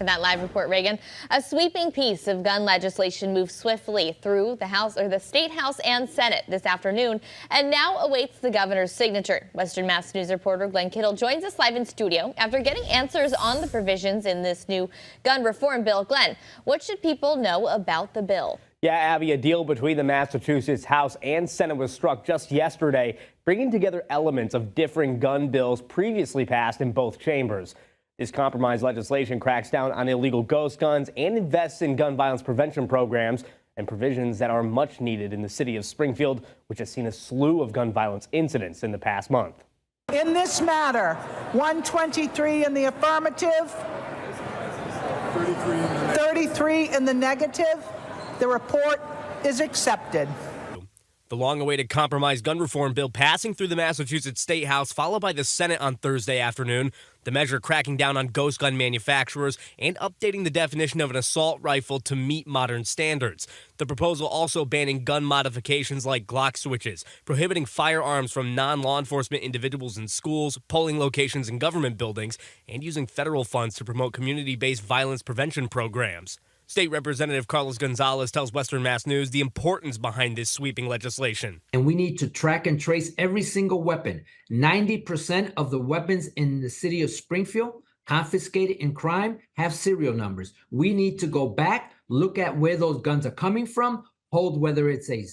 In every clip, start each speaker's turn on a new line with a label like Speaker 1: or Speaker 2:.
Speaker 1: For that live report, Reagan, a sweeping piece of gun legislation moved swiftly through the State House and Senate this afternoon and now awaits the governor's signature. Western Mass News reporter Glenn Kittle joins us live in studio after getting answers on the provisions in this new gun reform bill. Glenn, what should people know about the bill?
Speaker 2: Yeah, Abby, a deal between the Massachusetts House and Senate was struck just yesterday, bringing together elements of differing gun bills previously passed in both chambers. This compromise legislation cracks down on illegal ghost guns and invests in gun violence prevention programs and provisions that are much needed in the city of Springfield, which has seen a slew of gun violence incidents in the past month.
Speaker 3: In this matter, 123 in the affirmative, 33 in the negative. The report is accepted.
Speaker 4: The long-awaited compromise gun reform bill passing through the Massachusetts State House, followed by the Senate on Thursday afternoon. The measure cracking down on ghost gun manufacturers and updating the definition of an assault rifle to meet modern standards. The proposal also banning gun modifications like Glock switches, prohibiting firearms from non-law enforcement individuals in schools, polling locations, and government buildings, and using federal funds to promote community-based violence prevention programs. State Representative Carlos Gonzalez tells Western Mass News the importance behind this sweeping legislation.
Speaker 5: And we need to track and trace every single weapon. 90% of the weapons in the city of Springfield confiscated in crime have serial numbers. We need to go back, look at where those guns are coming from, hold whether it's a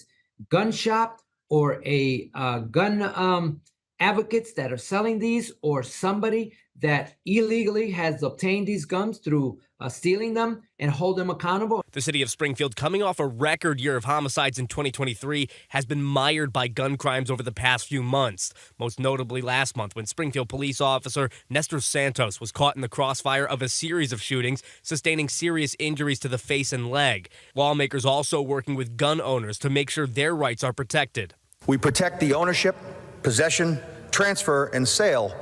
Speaker 5: gun shop or a gun advocates that are selling these or somebody that illegally has obtained these guns through stealing them, and hold them accountable.
Speaker 4: The city of Springfield, coming off a record year of homicides in 2023, has been mired by gun crimes over the past few months. Most notably last month when Springfield police officer Nestor Santos was caught in the crossfire of a series of shootings, sustaining serious injuries to the face and leg. Lawmakers also working with gun owners to make sure their rights are protected.
Speaker 6: We protect the ownership, possession, transfer, and sale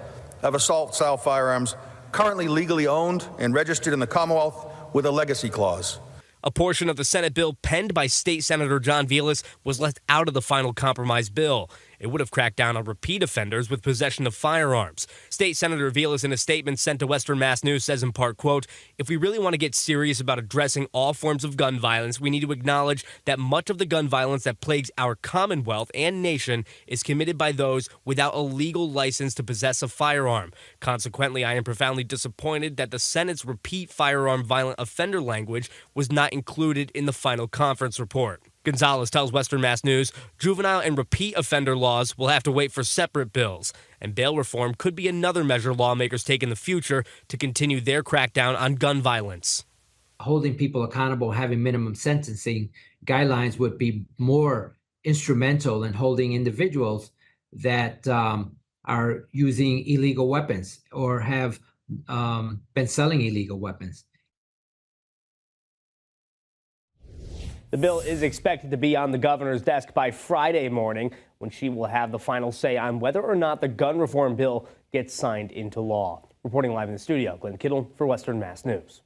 Speaker 6: of assault-style firearms currently legally owned and registered in the Commonwealth with a legacy clause.
Speaker 4: A portion of the Senate bill penned by State Senator John Vilas was left out of the final compromise bill. It would have cracked down on repeat offenders with possession of firearms. State Senator Vilas, in a statement sent to Western Mass News, says in part, quote, "If we really want to get serious about addressing all forms of gun violence, we need to acknowledge that much of the gun violence that plagues our Commonwealth and nation is committed by those without a legal license to possess a firearm. Consequently, I am profoundly disappointed that the Senate's repeat firearm violent offender language was not included in the final conference report." Gonzalez tells Western Mass News juvenile and repeat offender laws will have to wait for separate bills, and bail reform could be another measure lawmakers take in the future to continue their crackdown on gun violence.
Speaker 5: Holding people accountable, having minimum sentencing guidelines would be more instrumental in holding individuals that are using illegal weapons or have been selling illegal weapons.
Speaker 2: The bill is expected to be on the governor's desk by Friday morning, when she will have the final say on whether or not the gun reform bill gets signed into law. Reporting live in the studio, Glenn Kittle for Western Mass News.